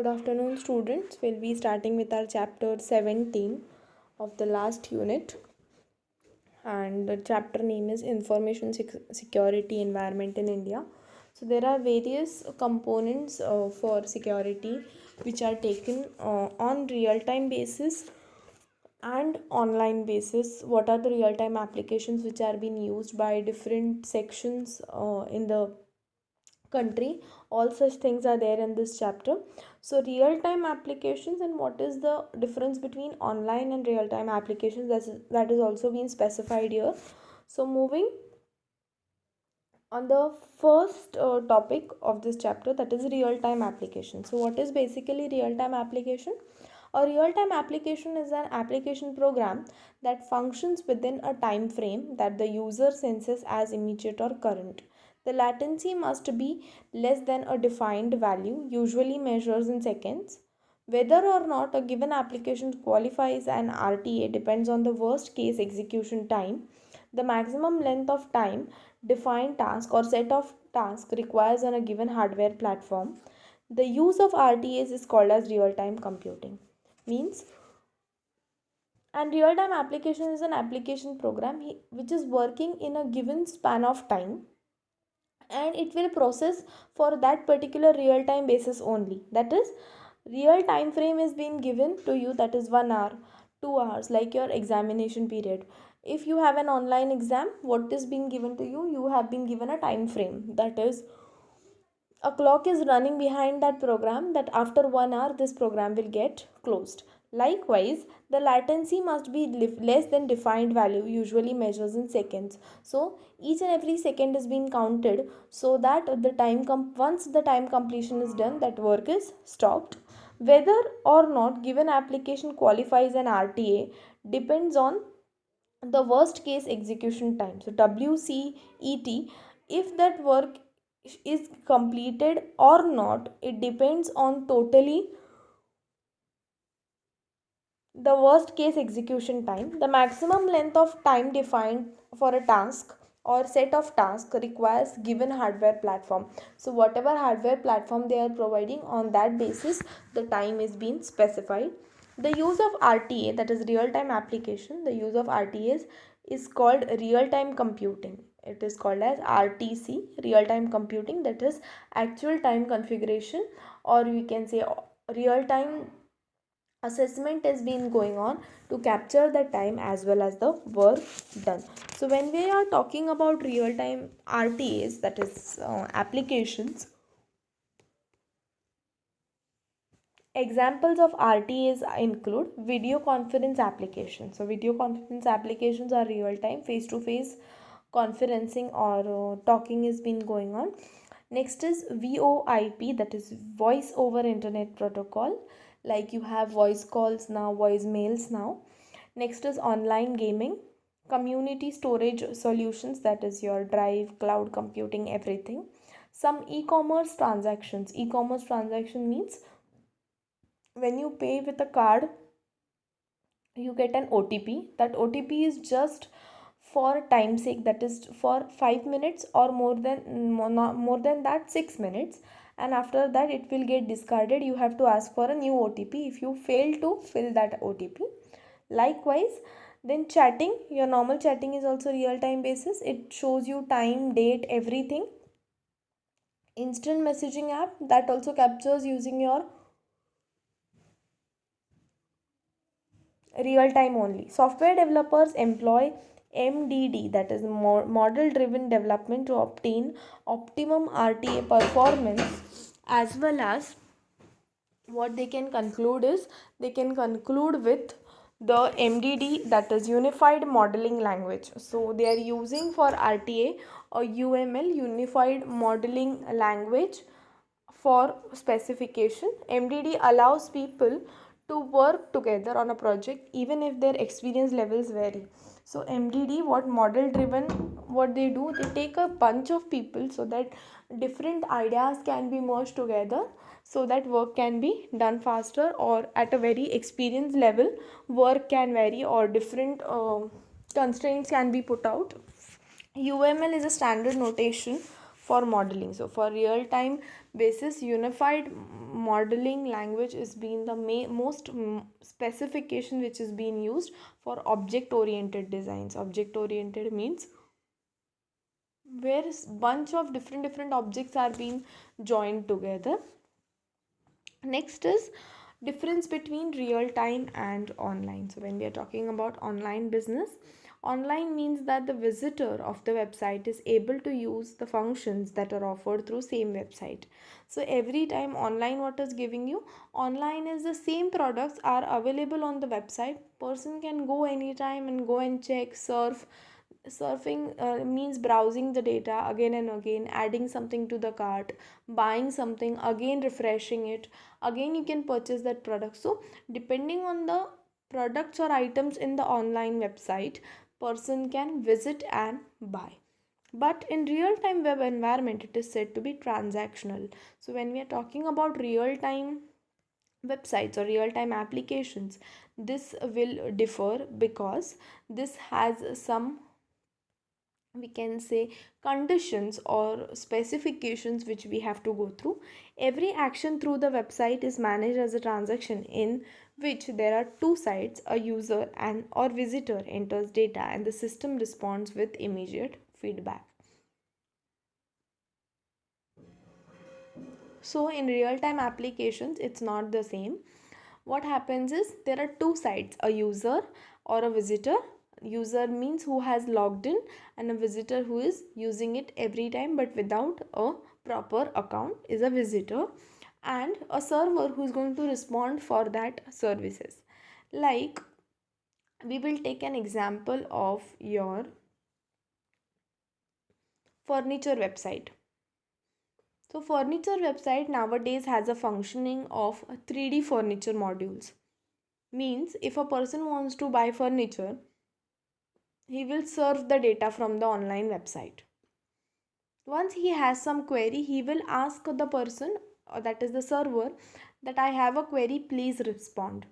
Good afternoon, students. We'll be starting with our chapter 17 of the last unit, and the chapter name is Information Security Environment in India. So, there are various components for security which are taken on real time basis and online basis. What are the real time applications which are being used by different sections in the country? All such things are there in this chapter. So real time applications, and what is the difference between online and real time applications, that is also being specified here. So moving on the first topic of this chapter, that is real time application. So what is basically real time application? A real time application is an application program that functions within a time frame that the user senses as immediate or current. The latency must be less than a defined value, usually measures in seconds. Whether or not a given application qualifies an RTA depends on the worst case execution time. The maximum length of time defined task or set of tasks requires on a given hardware platform. The use of RTAs is called as real time computing. Means, and real time application is an application program which is working in a given span of time, and it will process for that particular real time basis only. That is, real time frame is being given to you, that is 1 hour, 2 hours, like your examination period. If you have an online exam, what is being given to you? You have been given a time frame, that is, a clock is running behind that program, that after 1 hour this program will get closed. Likewise, the latency must be less than defined value, usually measures in seconds. So each and every second is being counted, so that the once the time completion is done, that work is stopped. Whether or not given application qualifies an RTA depends on the worst case execution time. So WCET, if that work is completed or not, it depends on totally the worst case execution time. The maximum length of time defined for a task or set of tasks requires given hardware platform. So whatever hardware platform they are providing, on that basis the time is being specified. The use of RTA, that is real time application, the use of RTAs is called real time computing. It is called as RTC, real time computing, that is actual time configuration, or we can say real time assessment has been going on to capture the time as well as the work done. So when we are talking about real time RTAs, that is applications, examples of RTAs include video conference applications. So video conference applications are real time face to face conferencing or talking is been going on. Next is VoIP, that is voice over internet protocol, like you have voice calls now, voice mails now. Next is online gaming, community storage solutions, that is your drive, cloud computing, everything. Some e-commerce transactions. E-commerce transaction means when you pay with a card, you get an OTP. That OTP is just for time's sake, that is for 5 minutes or more than that 6 minutes, and after that it will get discarded. You have to ask for a new OTP if you fail to fill that OTP. Likewise, then chatting, your normal chatting is also real time basis. It shows you time, date, everything. Instant messaging app, that also captures using your real time only. Software developers employ MDD, that is model driven development, to obtain optimum RTA performance, as well as what they can conclude is they can conclude with the MDD, that is unified modeling language. So they are using for RTA or UML, unified modeling language, for specification. MDD allows people to work together on a project even if their experience levels vary. So MDD, what model driven, what they do, they take a bunch of people so that different ideas can be merged together, so that work can be done faster, or at a very experienced level work can vary, or different constraints can be put out. UML is a standard notation for modeling. So for real time basis unified modeling language is being the most specification which is being used for object oriented designs. Object oriented means where bunch of different objects are being joined together. Next is difference between real time and online. So when we are talking about online business, online means that the visitor of the website is able to use the functions that are offered through same website. So every time online, what is giving you online is the same products are available on the website. Person can go anytime and go and check, surf. Surfing means browsing the data again and again, adding something to the cart, buying something, again refreshing it, again you can purchase that product. So depending on the products or items in the online website, person can visit and buy. But in real time web environment, it is said to be transactional. So when we are talking about real time websites or real time applications, this will differ because this has some, we can say, conditions or specifications which we have to go through. Every action through the website is managed as a transaction in which there are two sides, a user and or visitor enters data and the system responds with immediate feedback. So in real time applications, it's not the same. What happens is there are two sides, a user or a visitor. User means who has logged in, and a visitor who is using it every time but without a proper account is a visitor, and a server who is going to respond for that services. Like, we will take an example of your furniture website. So furniture website nowadays has a functioning of 3D furniture modules. Means if a person wants to buy furniture, he will serve the data from the online website. Once he has some query, he will ask the person, or that is the server, that I have a query, please respond.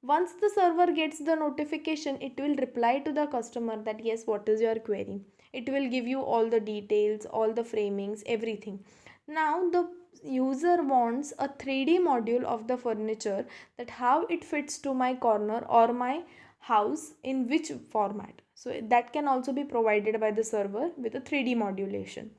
Once the server gets the notification, it will reply to the customer that yes, what is your query. It will give you all the details, all the framings, everything. Now the user wants a 3D module of the furniture, that how it fits to my corner or my house in which format. So that can also be provided by the server with a 3D modulation.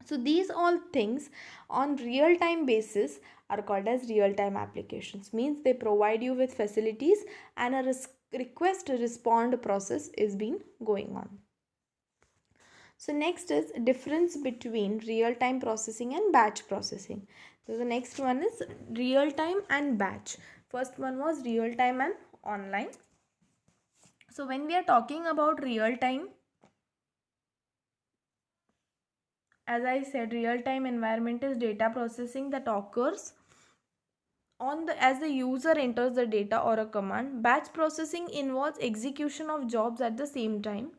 So these all things on real time basis are called as real time applications. Means they provide you with facilities and a request respond process is being going on. So next is difference between real time processing and batch processing. So the next one is real time and batch. First one was real time and online. So when we are talking about real time, as I said, real time environment is data processing that occurs on the as the user enters the data or a command. Batch processing involves execution of jobs at the same time.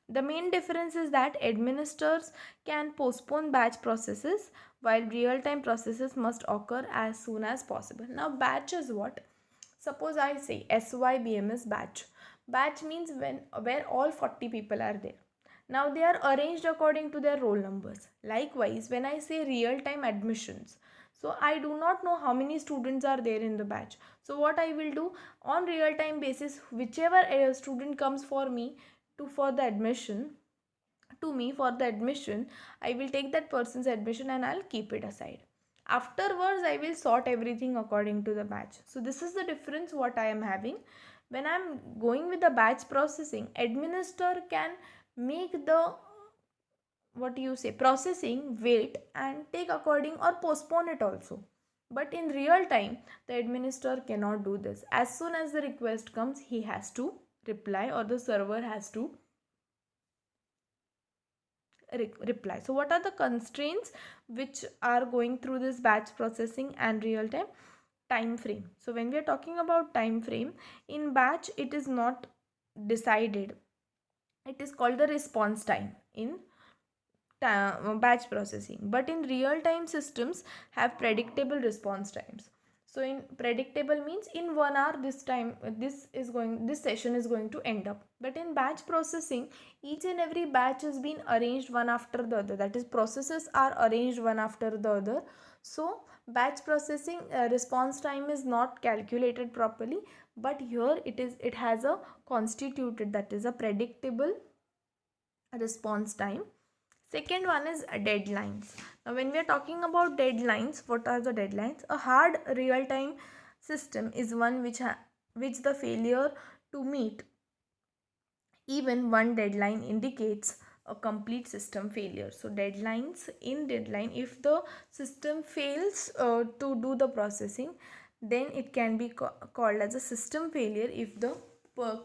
The main difference is that administrators can postpone batch processes while real time processes must occur as soon as possible. Now batch is what? Suppose I say sybms batch. Batch means when where all 40 people are there. Now they are arranged according to their roll numbers. Likewise, when I say real time admissions, so I do not know how many students are there in the batch. So what I will do, on real time basis, whichever student comes for me to for the admission, to me for the admission, I will take that person's admission and I'll keep it aside. Afterwards, I will sort everything according to the batch. So this is the difference what I am having. When I'm going with the batch processing, administrator can make the, what you say, processing wait and take according or postpone it also. But in real time, the administrator cannot do this. As soon as the request comes, he has to reply or the server has to reply. So what are the constraints which are going through this batch processing and real time? Time frame. So when we are talking about time frame, in batch it is not decided. It is called the response time in batch processing, but in real time systems have predictable response times. So in predictable means in 1 hour this session is going to end up. But in batch processing, each and every batch is being arranged one after the other. That is, processes are arranged one after the other. So batch processing response time is not calculated properly, but here it has a constituted, that is a predictable response time. Second one is deadlines. Now when we are talking about deadlines, what are the deadlines? A hard real time system is one which the failure to meet even one deadline indicates a complete system failure. So deadlines, in deadline, if the system fails to do the processing, then it can be called as a system failure if the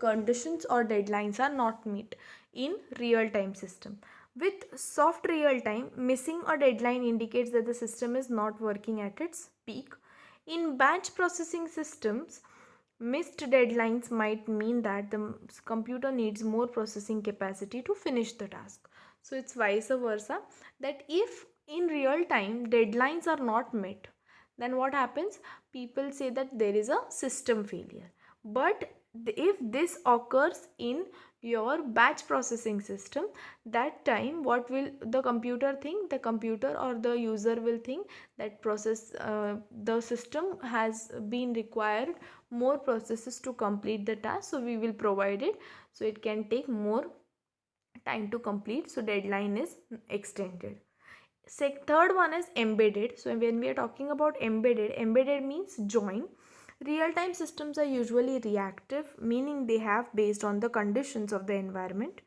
conditions or deadlines are not met in real time system. With soft real time, missing a deadline indicates that the system is not working at its peak. In batch processing systems, missed deadlines might mean that the computer needs more processing capacity to finish the task. So it's vice versa, that if in real time deadlines are not met, then what happens? People say that there is a system failure. But if this occurs in your batch processing system, that time what will the computer think? The computer or the user will think that the system has been required more processes to complete the task, so we will provide it, so it can take more time to complete, so deadline is extended. Third one is embedded. So when we are talking about embedded means join. Real time systems are usually reactive, meaning they have based on the conditions of the environment.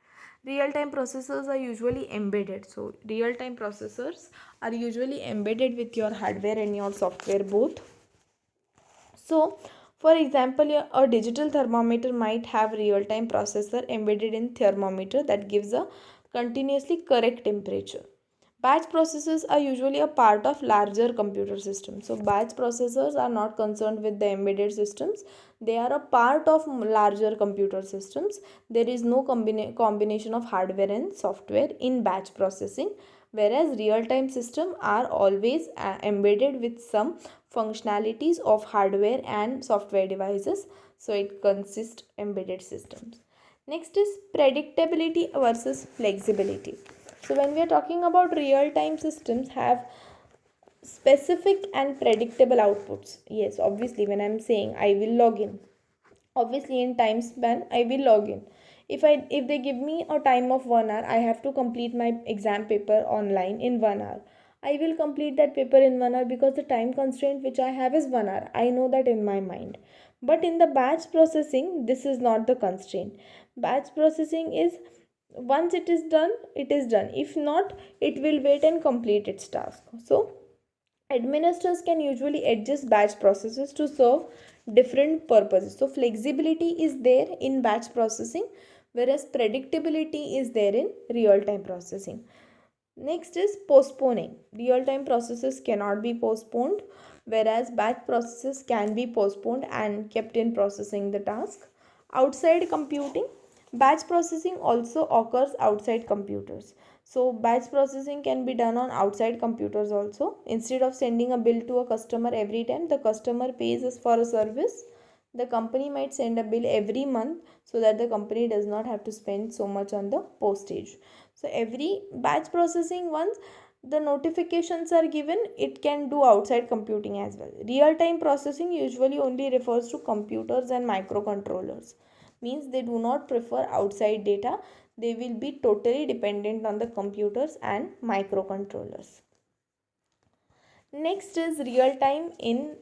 Real time processors are usually embedded. So real time processors are usually embedded with your hardware and your software both. So for example, a digital thermometer might have real time processor embedded in thermometer that gives a continuously correct temperature. Batch processors are usually a part of larger computer systems. So batch processors are not concerned with the embedded systems. They are a part of larger computer systems. There is no combination of hardware and software in batch processing, whereas real-time systems are always embedded with some functionalities of hardware and software devices. So it consists embedded systems. Next is predictability versus flexibility. So when we are talking about real-time systems have specific and predictable outputs. Yes, obviously when I'm saying I will log in, obviously in time span I will log in. If they give me a time of 1 hour, I have to complete my exam paper online in 1 hour. I will complete that paper in 1 hour because the time constraint which I have is 1 hour. I know that in my mind. But in the batch processing, this is not the constraint. Batch processing is once it is done, it is done. If not, it will wait and complete its task. So administrators can usually adjust batch processes to serve different purposes. So flexibility is there in batch processing, whereas predictability is there in real-time processing. Next is postponing. Real-time processes cannot be postponed, whereas batch processes can be postponed and kept in processing the task. Outside computing, batch processing also occurs outside computers. So batch processing can be done on outside computers also. Instead of sending a bill to a customer every time the customer pays us for a service, the company might send a bill every month so that the company does not have to spend so much on the postage. So every batch processing, once the notifications are given, it can do outside computing as well. Real time processing usually only refers to computers and microcontrollers, means they do not prefer outside data. They will be totally dependent on the computers and microcontrollers. Next is real time in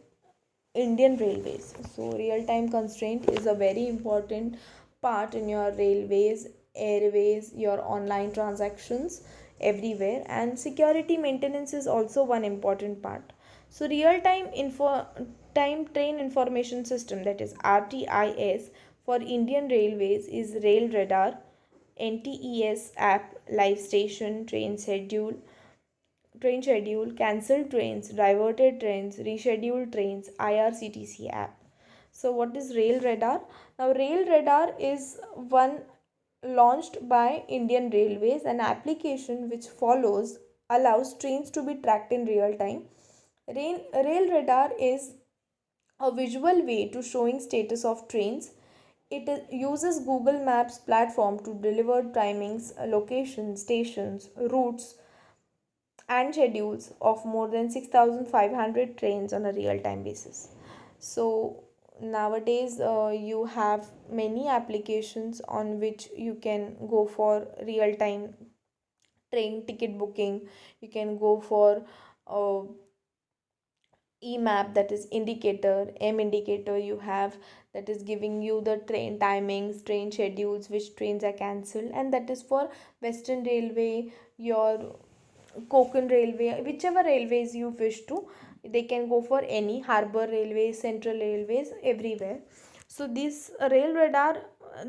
Indian Railways. So real time constraint is a very important part in your railways, airways, your online transactions, everywhere, and security maintenance is also one important part. So real time train information system, that is RTIS, for Indian Railways is Rail Radar, NTES app, live station, train schedule, cancelled trains, diverted trains, rescheduled trains, IRCTC app. So what is Rail Radar? Now Rail Radar is one launched by Indian Railways, an application which allows trains to be tracked in real time. Rail Radar is a visual way to showing status of trains. Uses Google Maps platform to deliver timings, locations, stations, routes, and schedules of more than 6,500 trains on a real time basis. So nowadays you have many applications on which you can go for real time train ticket booking. You can go for uh, emap, that is indicator, m indicator you have, that is giving you the train timings, train schedules, which trains are cancelled, and that is for western railway, your Konkan Railway, whichever railways you wish to, they can go for any Harbour Railways, Central Railways, everywhere. So these rail radar,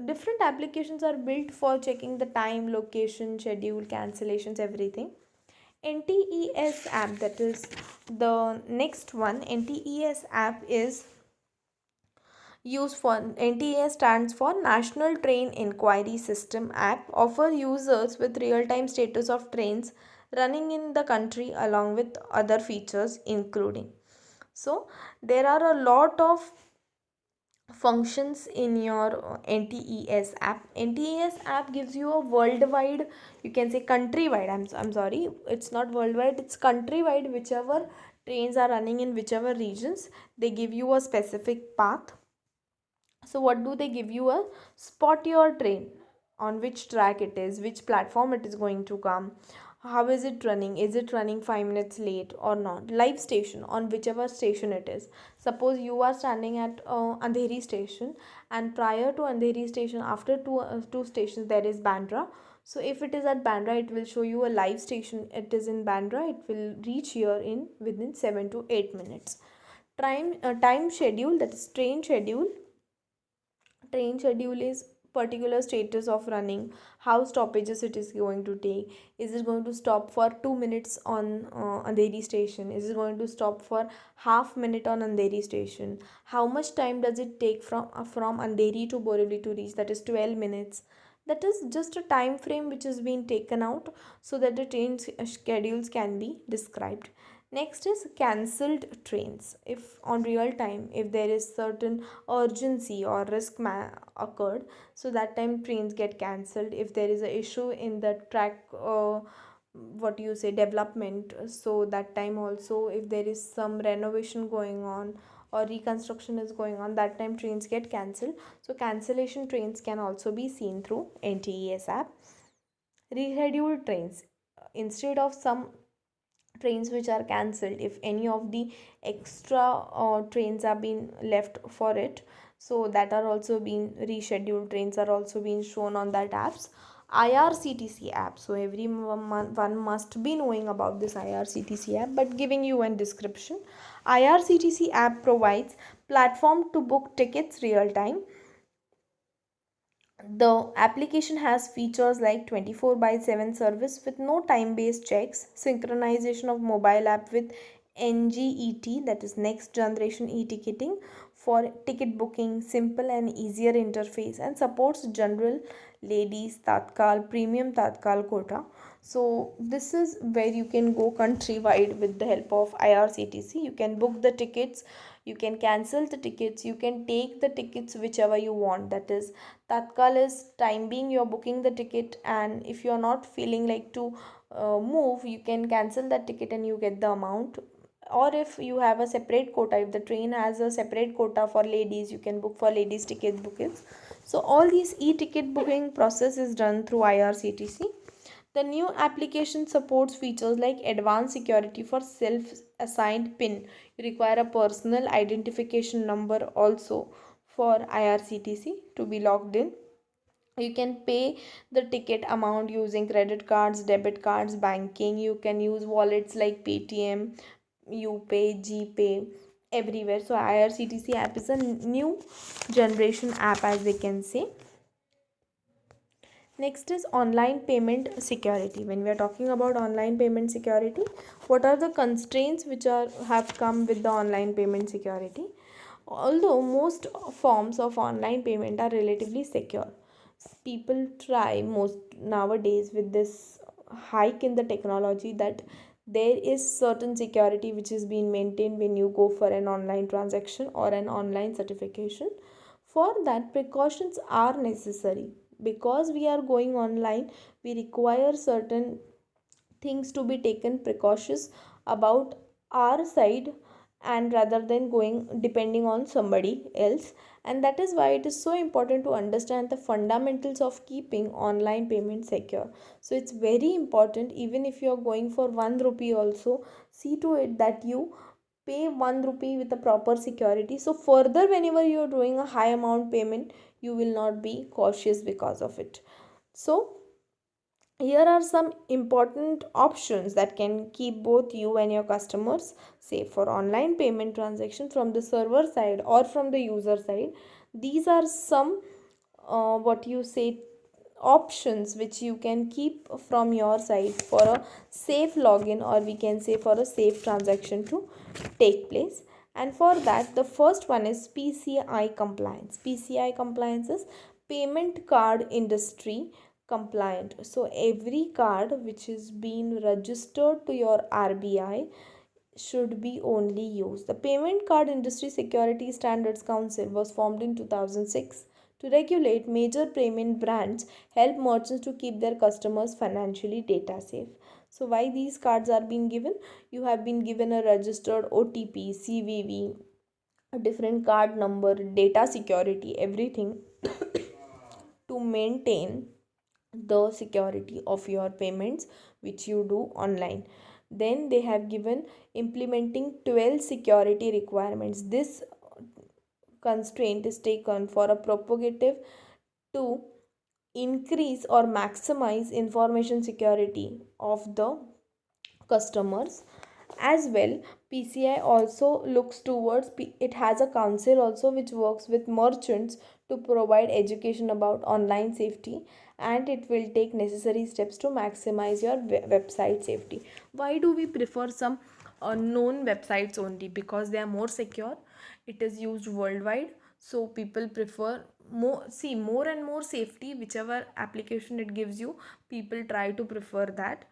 different applications are built for checking the time, location, schedule, cancellations, everything. NTES app, that is the next one. NTES app is used for, NTES stands for National Train Inquiry System app, offer users with real-time status of trains running in the country along with other features including. So there are a lot of functions in your NTES app. NTES app gives you a worldwide, you can say countrywide, I'm sorry, it's not worldwide, it's countrywide, whichever trains are running in whichever regions, they give you a specific path. So what do they give you? A spot your train, on which track it is, which platform it is going to come, how is it running, is it running 5 minutes late or not, live station on whichever station it is. Suppose you are standing at Andheri station, and prior to Andheri station, after two stations there is Bandra. So if it is at Bandra, it will show you a live station, it is in Bandra, it will reach here in within 7 to 8 minutes. Time schedule, that is train schedule. Train schedule is particular status of running, how stoppages it is going to take, is it going to stop for 2 minutes on Andheri station, is it going to stop for half minute on Andheri station, how much time does it take from Andheri to Borivali to reach, that is 12 minutes. That is just a time frame which has been taken out so that the train schedules can be described. Next is cancelled trains. If on real time, if there is certain urgency or occurred, so that time trains get cancelled. If there is a issue in the track, what do you say, development, so that time also, if there is some renovation going on or reconstruction is going on, that time trains get cancelled. So cancellation trains can also be seen through NTES app. Rescheduled trains, instead of some trains which are cancelled, if any of the extra trains are being left for it, so that are also being rescheduled, trains are also being shown on that apps. IRCTC app, so everyone must be knowing about this IRCTC app, but giving you a description. IRCTC app provides platform to book tickets real time. The application has features like 24 by 7 service with no time based checks, synchronization of mobile app with NGET, that is next generation e-ticketing, for ticket booking, simple and easier interface, and supports general, ladies, Tatkal, premium Tatkal quota. So this is where you can go countrywide with the help of IRCTC. You can book the tickets, you can cancel the tickets, you can take the tickets whichever you want. That is, Tatkal is time being you're booking the ticket, and if you're not feeling like to move, you can cancel that ticket and you get the amount. Or if you have a separate quota, if the train has a separate quota for ladies, you can book for ladies ticket bookings. So all these e-ticket booking process is done through IRCTC. The new application supports features like advanced security for self-assigned PIN. You require a personal identification number also for IRCTC to be logged in. You can pay the ticket amount using credit cards, debit cards, banking. You can use wallets like Paytm, UPay, GPay, everywhere. So IRCTC app is a new generation app, as we can say. Next is online payment security. When we are talking about online payment security, what are the constraints which are have come with the online payment security? Although most forms of online payment are relatively secure, people try most nowadays with this hike in the technology that there is certain security which is being maintained when you go for an online transaction or an online certification. For that, precautions are necessary. Because we are going online, we require certain things to be taken precautious about our side, and rather than going depending on somebody else. And that is why it is so important to understand the fundamentals of keeping online payment secure. So it's very important, even if you are going for 1 rupee also, see to it that you pay 1 rupee with a proper security, so further whenever you are doing a high amount payment, you will not be cautious because of it. So here are some important options that can keep both you and your customers safe for online payment transaction from the server side or from the user side. These are some what you say options which you can keep from your side for a safe login, or we can say for a safe transaction to take place. And for that, the first one is PCI compliance. PCI compliance is payment card industry compliant. So every card which is being registered to your RBI should be only used. The Payment Card Industry Security Standards Council was formed in 2006 to regulate major payment brands, help merchants to keep their customers financially data safe. So why these cards are being given? You have been given a registered OTP, CVV, a different card number, data security, everything to maintain the security of your payments which you do online. Then they have given implementing 12 security requirements. This constraint is taken for a propagative to increase or maximize information security of the customers. As well, PCI also looks towards it has a council also which works with merchants to provide education about online safety, and it will take necessary steps to maximize your website safety. Why do we prefer some known websites only? Because they are more secure, it is used worldwide, so people prefer more and more safety. Whichever application it gives you, people try to prefer that.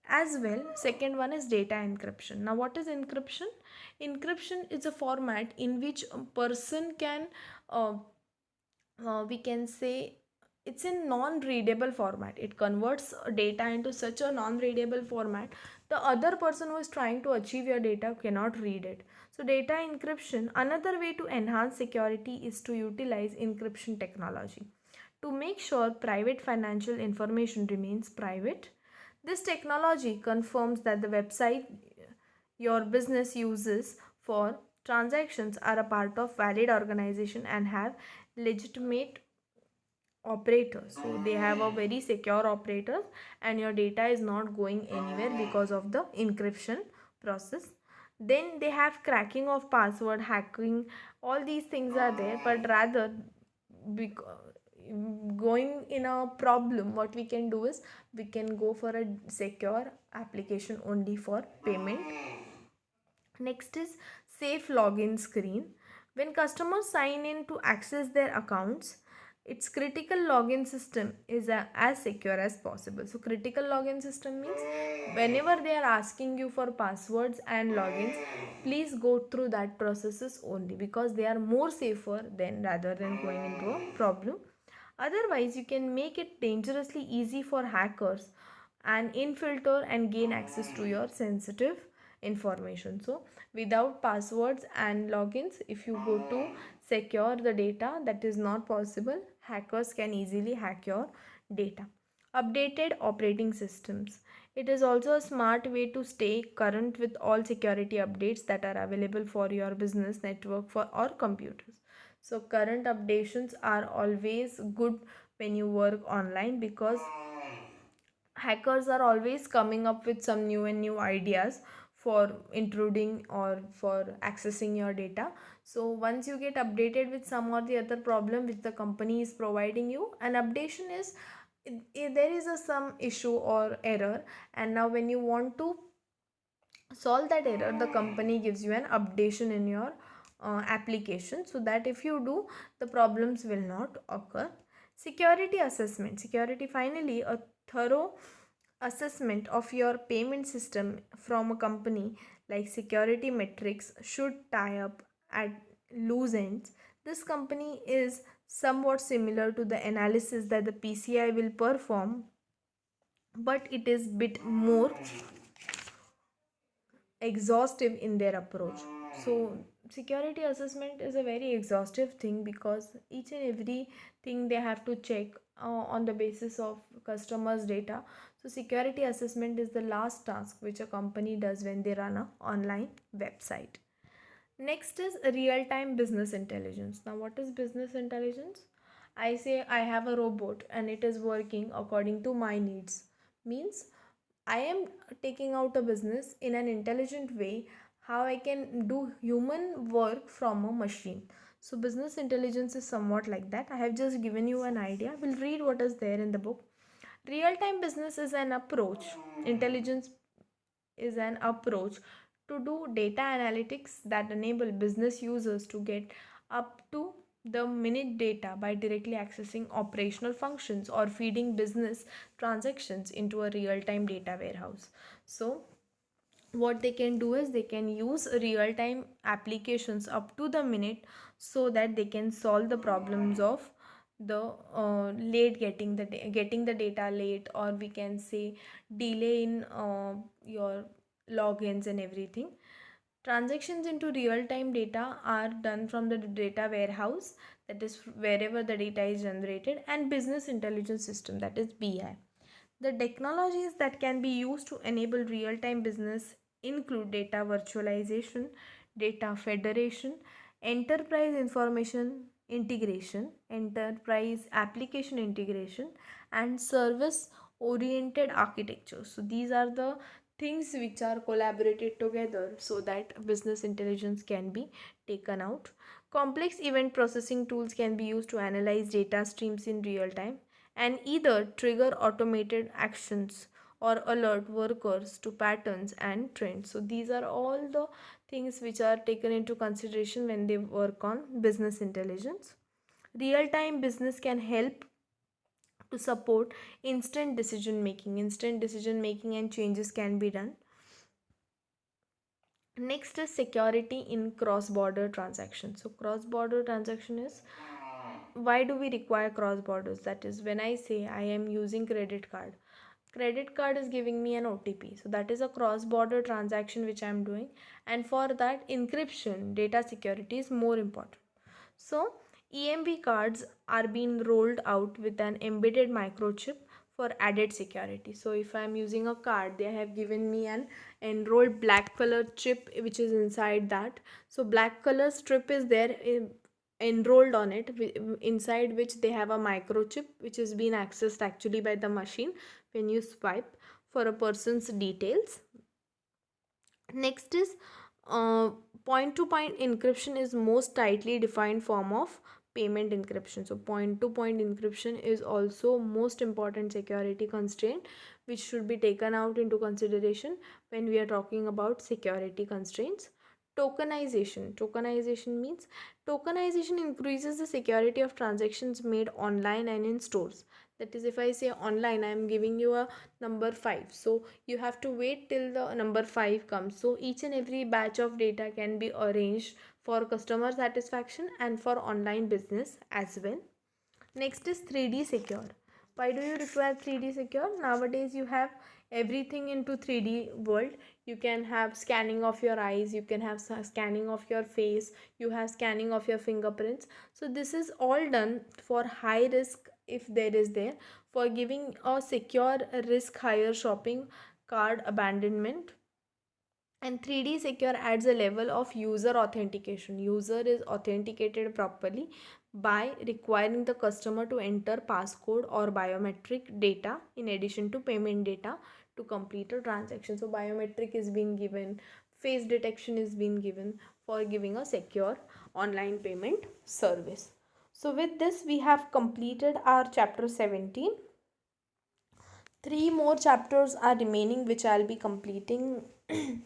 As well, second one is data encryption. Now what is encryption? Encryption is a format in which a person can uh, we can say it's in non-readable format. It converts data into such a non-readable format, the other person who is trying to achieve your data cannot read it. So data encryption, another way to enhance security is to utilize encryption technology to make sure private financial information remains private. This technology confirms that the website your business uses for transactions are a part of valid organization and have legitimate operators. So they have a very secure operator, and your data is not going anywhere because of the encryption process. Then they have cracking of password, hacking, all these things are there, but rather going in a problem, what we can do is we can go for a secure application only for payment. Next is safe login screen. When customers sign in to access their accounts, its critical login system is as secure as possible. So critical login system means whenever they are asking you for passwords and logins, please go through that processes only, because they are more safer than rather than going into a problem. Otherwise, you can make it dangerously easy for hackers and infiltrate and gain access to your sensitive information. So without passwords and logins, if you go to secure the data, that is not possible. Hackers can easily hack your data. Updated operating systems. It is also a smart way to stay current with all security updates that are available for your business network for or computers. So current updations are always good when you work online, because hackers are always coming up with some new and new ideas for intruding or for accessing your data. So once you get updated with some or the other problem which the company is providing you, an updation is there is a some issue or error, and now when you want to solve that error, the company gives you an updation in your application, so that if you do, the problems will not occur. Security assessment. Security, finally, a thorough assessment of your payment system from a company like security metrics should tie up at loose ends. This company is somewhat similar to the analysis that the PCI will perform, but it is bit more exhaustive in their approach. So security assessment is a very exhaustive thing because each and every thing they have to check on the basis of customers data. So security assessment is the last task which a company does when they run a online website. Next is real time business intelligence. Now what is business intelligence? I say I have a robot and it is working according to my needs. Means I am taking out a business in an intelligent way, how I can do human work from a machine. So business intelligence is somewhat like that. I have just given you an idea. We'll read what is there in the book. Real time business is an approach. Intelligence is an approach to do data analytics that enable business users to get up to the minute data by directly accessing operational functions or feeding business transactions into a real time data warehouse. So what they can do is they can use real time applications up to the minute so that they can solve the problems of the late getting the data late, or we can say delay in your logins and everything. Transactions into real time data are done from the data warehouse, that is wherever the data is generated, and business intelligence system, that is BI. The technologies that can be used to enable real time business include data virtualization, data federation, enterprise information integration, enterprise application integration, and service oriented architecture. So, these are the things which are collaborated together so that business intelligence can be taken out. Complex event processing tools can be used to analyze data streams in real time and either trigger automated actions or alert workers to patterns and trends. So these are all the things which are taken into consideration when they work on business intelligence. Real time business can help to support instant decision making. Instant decision making and changes can be done. Next is security in cross border transactions. So cross border transaction is, why do we require cross borders? That is, when I say I am using credit card is giving me an OTP, so that is a cross border transaction which I am doing, and for that encryption, data security is more important. So EMV cards are being rolled out with an embedded microchip for added security. So if I am using a card, they have given me an enrolled black color chip which is inside that. So black color strip is there enrolled on it, inside which they have a microchip which is being accessed actually by the machine when you swipe for a person's details. Next is point to point encryption is most tightly defined form of payment encryption. So point to point encryption is also most important security constraint which should be taken out into consideration when we are talking about security constraints. Tokenization means tokenization increases the security of transactions made online and in stores. That is, if I say online, I am giving you a number 5, so you have to wait till the number 5 comes. So each and every batch of data can be arranged for customer satisfaction and for online business as well. Next is 3D secure. Why do you require 3D secure? Nowadays you have everything into 3D world. You can have scanning of your eyes, you can have scanning of your face, you have scanning of your fingerprints. So this is all done for high risk, if there is there, for giving a secure risk higher shopping card abandonment. And 3D secure adds a level of user authentication. User is authenticated properly by requiring the customer to enter passcode or biometric data in addition to payment data to complete a transaction. So biometric is being given, face detection is being given for giving a secure online payment service. So with this we have completed our chapter 17. 3 more chapters are remaining which I'll be completing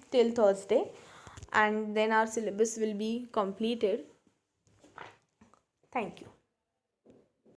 till Thursday, and then our syllabus will be completed. Thank you.